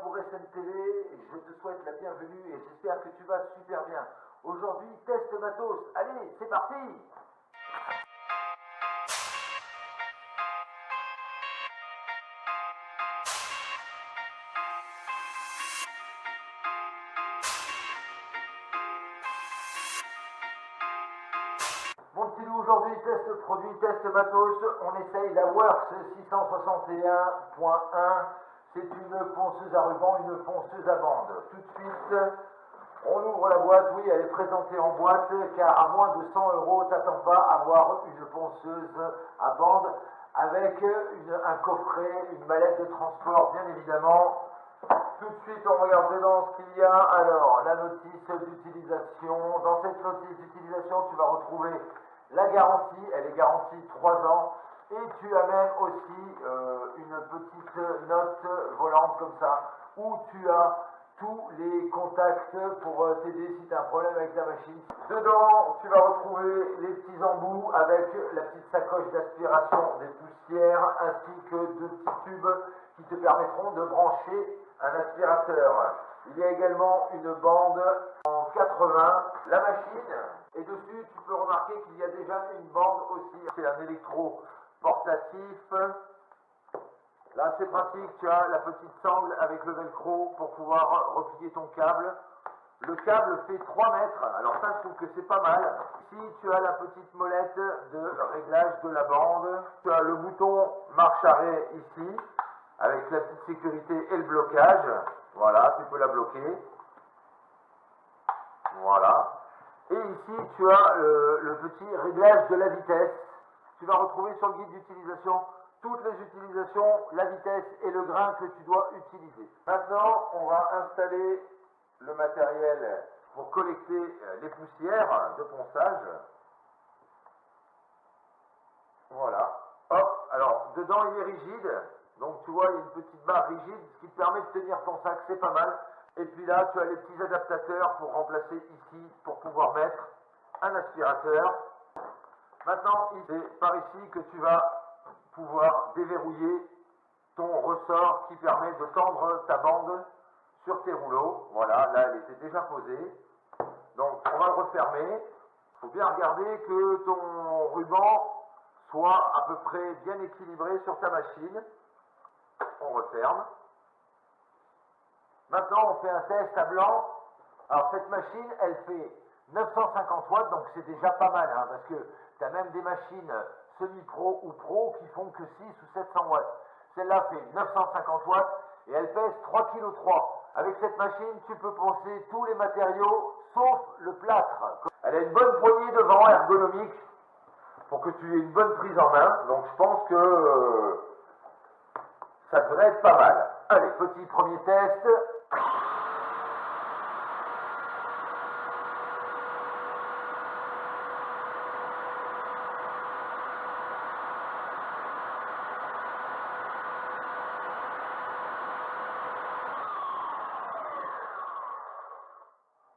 pour SNTV, je te souhaite la bienvenue et j'espère que tu vas super bien. Aujourd'hui, test matos. Allez, c'est parti! Mon petit loup, aujourd'hui, test produit, test matos, on essaye la Works 661.1. C'est une ponceuse à ruban, une ponceuse à bande. Tout de suite, on ouvre la boîte. Oui, elle est présentée en boîte, car à moins de 100 €, t'attends pas à avoir une ponceuse à bande avec un coffret, une mallette de transport, bien évidemment. Tout de suite, on regarde dedans ce qu'il y a. Alors, la notice d'utilisation. Dans cette notice d'utilisation, tu vas retrouver la garantie. Elle est garantie 3 ans. Et tu as même aussi une petite note volante comme ça, où tu as tous les contacts pour t'aider si tu as un problème avec ta machine. Dedans, tu vas retrouver les petits embouts avec la petite sacoche d'aspiration des poussières, ainsi que 2 petits tubes qui te permettront de brancher un aspirateur. Il y a également une bande en 80. La machine, et dessus tu peux remarquer qu'il y a déjà une bande aussi. C'est un électro portatif. Là c'est pratique, tu as la petite sangle avec le velcro pour pouvoir replier ton câble. Le câble fait 3 mètres, alors ça je trouve que c'est pas mal. Ici tu as la petite molette de réglage de la bande. Tu as le bouton marche arrêt ici, avec la petite sécurité et le blocage. Voilà, tu peux la bloquer. Voilà. Et ici tu as le petit réglage de la vitesse. Tu vas retrouver sur le guide d'utilisation toutes les utilisations, la vitesse et le grain que tu dois utiliser. Maintenant, on va installer le matériel pour collecter les poussières de ponçage. Voilà. Hop, alors dedans il est rigide, donc tu vois il y a une petite barre rigide, ce qui te permet de tenir ton sac, c'est pas mal. Et puis là tu as les petits adaptateurs pour remplacer ici, pour pouvoir mettre un aspirateur. Maintenant, c'est par ici que tu vas pouvoir déverrouiller ton ressort qui permet de tendre ta bande sur tes rouleaux. Voilà, là elle était déjà posée. Donc on va le refermer. Il faut bien regarder que ton ruban soit à peu près bien équilibré sur ta machine. On referme. Maintenant on fait un test à blanc. Alors cette machine, elle fait 950 watts, donc c'est déjà pas mal, hein, parce que tu as même des machines semi-pro ou pro qui font que 6 ou 700 watts. Celle-là fait 950 watts et elle pèse 3,3 kg. Avec cette machine, tu peux poncer tous les matériaux sauf le plâtre. Elle a une bonne poignée devant ergonomique pour que tu aies une bonne prise en main, donc je pense que ça devrait être pas mal. Allez, petit premier test.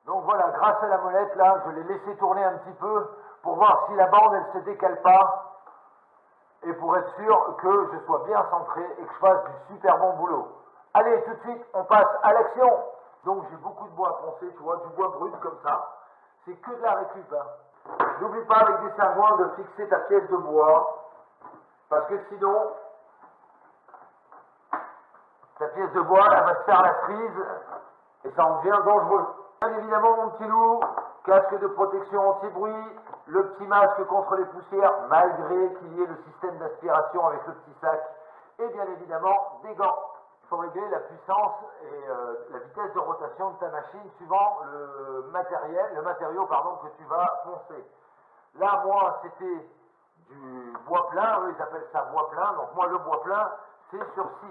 Donc voilà, grâce à la molette, là, je l'ai laissé tourner un petit peu pour voir si la bande, elle se décale pas et pour être sûr que je sois bien centré et que je fasse du super bon boulot. Allez, tout de suite, on passe à l'action. Donc j'ai beaucoup de bois à poncer, tu vois, du bois brut comme ça. C'est que de la récup, hein. N'oublie pas avec des serre-joints de fixer ta pièce de bois, parce que sinon, ta pièce de bois, elle va se faire la cerise et ça en devient dangereux. Bien évidemment, mon petit loup, casque de protection anti-bruit, le petit masque contre les poussières, malgré qu'il y ait le système d'aspiration avec le petit sac, et bien évidemment, des gants. Il faut régler la puissance et la vitesse de rotation de ta machine suivant le matériau que tu vas poncer. Là, moi, c'était du bois plein, eux, ils appellent ça bois plein, donc moi, le bois plein, c'est sur 6.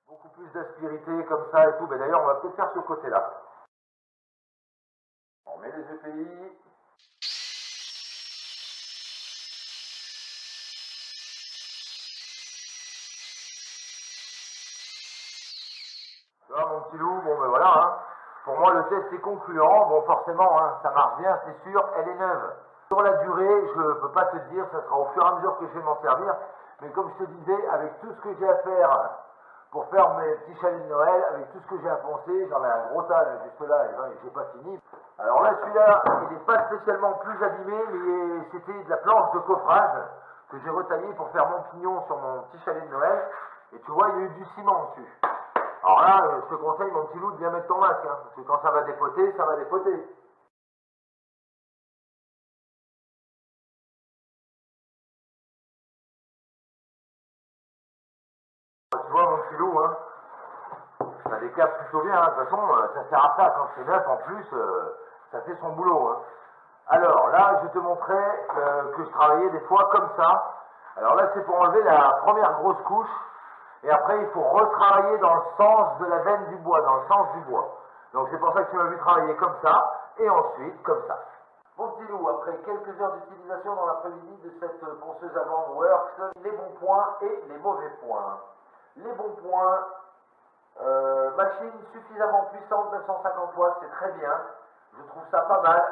Beaucoup plus d'aspérité comme ça et tout. Mais d'ailleurs, on va peut-être faire ce côté-là. On met les EPI. petit loup, bon ben voilà, hein. Pour moi le test est concluant, bon forcément, hein, ça marche bien, c'est sûr, elle est neuve. Sur la durée, je ne peux pas te dire, ça sera au fur et à mesure que je vais m'en servir, mais comme je te disais, avec tout ce que j'ai à faire pour faire mes petits chalets de Noël, avec tout ce que j'ai à poncer, j'en ai un gros tas là, juste là, et j'ai pas fini. Alors là, celui-là, il n'est pas spécialement plus abîmé, mais c'était de la planche de coffrage que j'ai retaillée pour faire mon pignon sur mon petit chalet de Noël, et tu vois, il y a eu du ciment dessus. Alors là, je te conseille, mon petit loup, de bien mettre ton masque, hein, parce que quand ça va dépoter, ça va dépoter. Tu vois, mon petit loup, hein, ça décape plutôt bien, hein. De toute façon, ça sert à ça, quand c'est neuf, en plus, ça fait son boulot, hein. Alors là, je te montrais que je travaillais des fois comme ça. Alors là, c'est pour enlever la première grosse couche, et après, il faut retravailler dans le sens de la veine du bois, dans le sens du bois. Donc c'est pour ça que tu m'as vu travailler comme ça, et ensuite comme ça. Mon petit loup, après quelques heures d'utilisation dans l'après-midi de cette ponceuse à vent Works, les bons points et les mauvais points. Les bons points, machine suffisamment puissante, 950 watts, c'est très bien. Je trouve ça pas mal.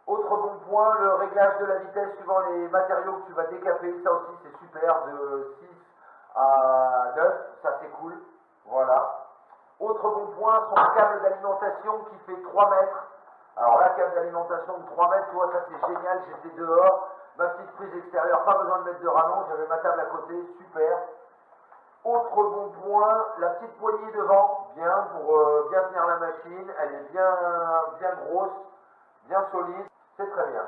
Autre bon point, le réglage de la vitesse suivant les matériaux que tu vas décaper, ça aussi c'est super, de 6 à 9, ça c'est cool. Voilà. Autre bon point, son câble d'alimentation qui fait 3 mètres. Alors là, câble d'alimentation de 3 mètres, tu vois, ça c'est génial, j'étais dehors, ma petite prise extérieure, pas besoin de mettre de rallonge, j'avais ma table à côté, super. Autre bon point, la petite poignée devant, bien pour bien tenir la machine, elle est bien grosse, bien solide, c'est très bien.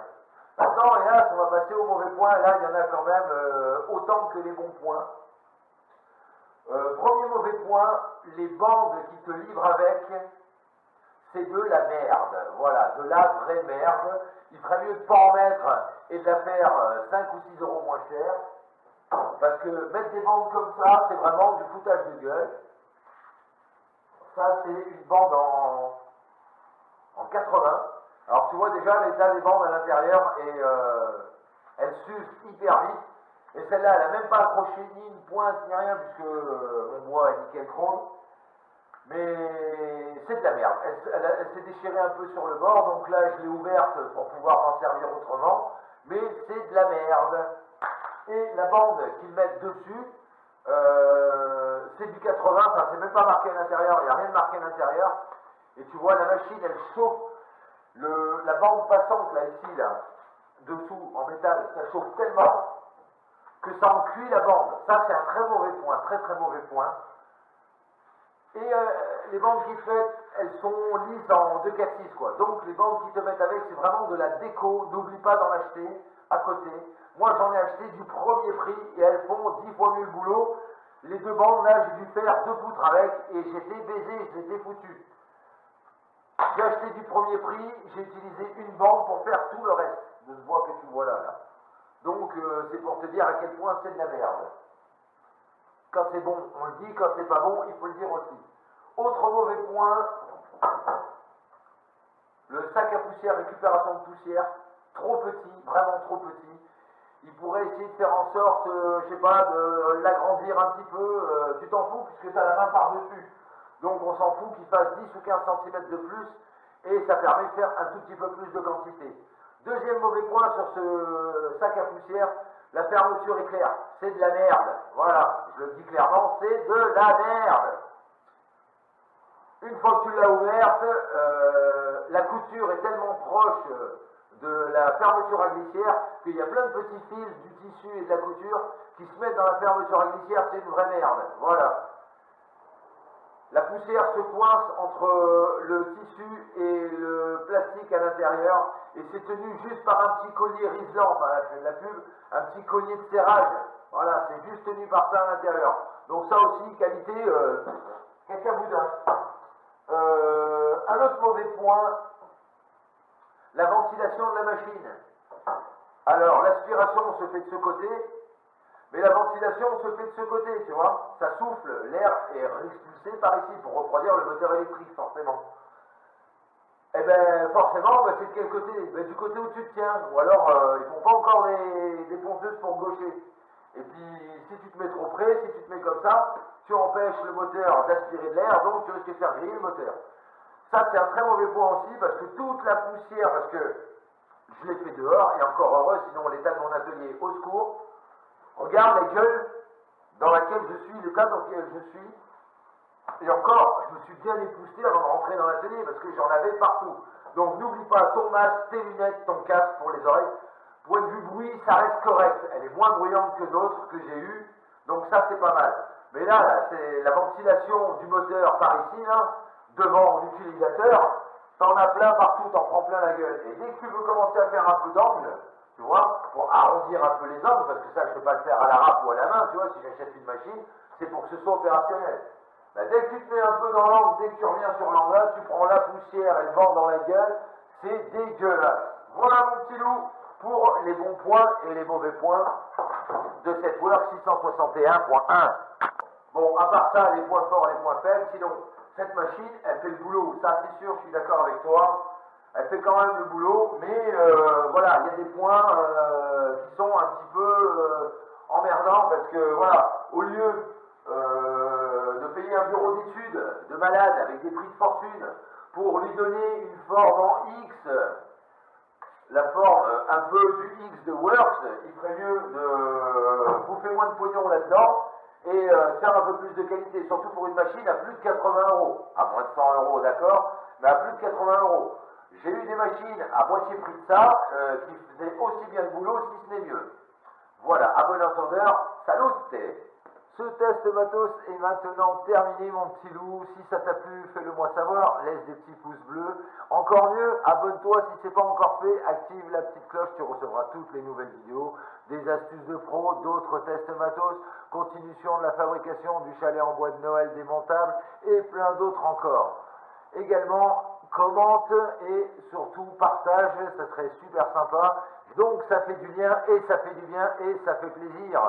Maintenant, hélas, on va passer au mauvais point, là il y en a quand même autant que les bons points. Premier mauvais point, les bandes qui te livrent avec, c'est de la merde, voilà, de la vraie merde. Il ferait mieux de ne pas en mettre et de la faire 5 ou 6 euros moins cher. Parce que mettre des bandes comme ça, c'est vraiment du foutage de gueule. Ça, c'est une bande en 80. Alors tu vois déjà l'état des bandes à l'intérieur et elles s'usent hyper vite. Et celle-là, elle n'a même pas accroché ni une pointe ni rien puisque mon bois est nickel chrome. Mais c'est de la merde. Elle s'est déchirée un peu sur le bord, donc là je l'ai ouverte pour pouvoir m'en servir autrement. Mais c'est de la merde. Et la bande qu'ils mettent dessus, c'est du 80, enfin c'est même pas marqué à l'intérieur, il n'y a rien de marqué à l'intérieur. Et tu vois la machine, elle chauffe la bande passante là, ici, là, dessous, en métal, ça chauffe tellement que ça en cuit la bande. Ça c'est un très mauvais point, très très mauvais point. Et les bandes qu'ils mettent, elles sont lisses en 2,4,6 quoi. Donc les bandes qu'ils te mettent avec, c'est vraiment de la déco. N'oublie pas d'en acheter à côté. Moi j'en ai acheté du premier prix et elles font 10 fois mieux le boulot. Les deux bandes là, j'ai dû faire 2 poutres avec et j'étais baisé, j'étais foutu. J'ai acheté du premier prix, j'ai utilisé une bande pour faire tout le reste de ce bois que tu vois là. Donc c'est pour te dire à quel point c'est de la merde. Quand c'est bon, on le dit, quand c'est pas bon, il faut le dire aussi. Autre mauvais point, le sac à poussière, récupération de poussière, trop petit, vraiment trop petit. Il pourrait essayer de faire en sorte, je sais pas, de l'agrandir un petit peu. Tu t'en fous puisque tu as la main par-dessus. Donc on s'en fout qu'il fasse 10 ou 15 cm de plus et ça permet de faire un tout petit peu plus de quantité. Deuxième mauvais point sur ce sac à poussière, la fermeture éclair. C'est de la merde. Voilà, je le dis clairement, c'est de la merde. Une fois que tu l'as ouverte, la couture est tellement proche de la fermeture à glissière qu'il y a plein de petits fils du tissu et de la couture qui se mettent dans la fermeture à glissière, c'est une vraie merde. Voilà. La poussière se coince entre le tissu et le plastique à l'intérieur et c'est tenu juste par un petit collier riselant, enfin là je fais de la pub, un petit collier de serrage. Voilà, c'est juste tenu par ça à l'intérieur. Donc ça aussi, qualité, cacaboudin. Un autre mauvais point, la ventilation de la machine. Alors l'aspiration se fait de ce côté, mais la ventilation se fait de ce côté, tu vois. Ça souffle, l'air est expulsé par ici pour refroidir le moteur électrique, forcément. Et bien, forcément, c'est de quel côté? Du côté où tu te tiens. Ou alors, ils font pas encore des ponceuses pour gaucher. Et puis, si tu te mets trop près, si tu te mets comme ça, tu empêches le moteur d'aspirer de l'air, donc tu risques de faire griller le moteur. Ça, c'est un très mauvais point aussi, parce que toute la poussière, parce que je l'ai fait dehors, et encore heureux, sinon l'état de mon atelier, au secours. Regarde la gueule dans laquelle je suis, l'état dans lequel je suis. Et encore, je me suis bien épousseté avant de rentrer dans l'atelier, parce que j'en avais partout. Donc n'oublie pas ton masque, tes lunettes, ton casque pour les oreilles. Point de vue bruit, ça reste correct. Elle est moins bruyante que d'autres que j'ai eues, donc ça c'est pas mal. Mais là, c'est la ventilation du moteur par ici, là, devant l'utilisateur, t'en as plein partout, t'en prends plein la gueule. Et dès que tu veux commencer à faire un peu d'angle, tu vois, pour arrondir un peu les angles, parce que ça je ne peux pas le faire à la râpe ou à la main, tu vois, si j'achète une machine, c'est pour que ce soit opérationnel. Ben, dès que tu te mets un peu dans l'angle, dès que tu reviens sur l'angle là, tu prends la poussière et le vent dans la gueule, c'est dégueulasse. Voilà mon petit loup pour les bons points et les mauvais points de cette Work 661.1. Bon, à part ça, les points forts et les points faibles, sinon, cette machine, elle fait le boulot, ça c'est sûr, je suis d'accord avec toi, elle fait quand même le boulot, mais voilà, il y a des points qui sont un petit peu emmerdants, parce que voilà, au lieu de payer un bureau d'études de malade avec des prix de fortune pour lui donner une forme en X, la forme un peu du X de Works, il ferait mieux de bouffer moins de pognon là-dedans et faire un peu plus de qualité, surtout pour une machine à plus de 80 euros, à moins de 100 euros, d'accord, mais à plus de 80 euros. J'ai eu des machines à moitié prix de ça qui faisaient aussi bien le boulot, si ce n'est mieux. Voilà, à bon entendeur, salut! Ce test matos est maintenant terminé, mon petit loup. Si ça t'a plu, fais-le moi savoir. Laisse des petits pouces bleus. Encore mieux, abonne-toi si ce n'est pas encore fait. Active la petite cloche, tu recevras toutes les nouvelles vidéos. Des astuces de pro, d'autres tests matos, continuation de la fabrication du chalet en bois de Noël démontable et plein d'autres encore. Également, commente et surtout partage, ça serait super sympa. Donc ça fait du lien et ça fait du bien et ça fait plaisir.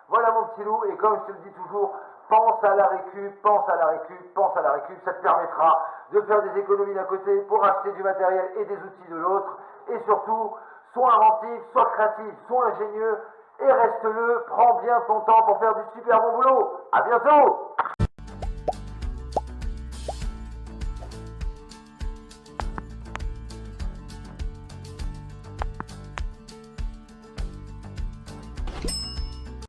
Voilà mon petit loup, et comme je te le dis toujours, pense à la récup, pense à la récup, pense à la récup, ça te permettra de faire des économies d'un côté pour acheter du matériel et des outils de l'autre, et surtout, sois inventif, sois créatif, sois ingénieux, et reste-le, prends bien ton temps pour faire du super bon boulot. À bientôt!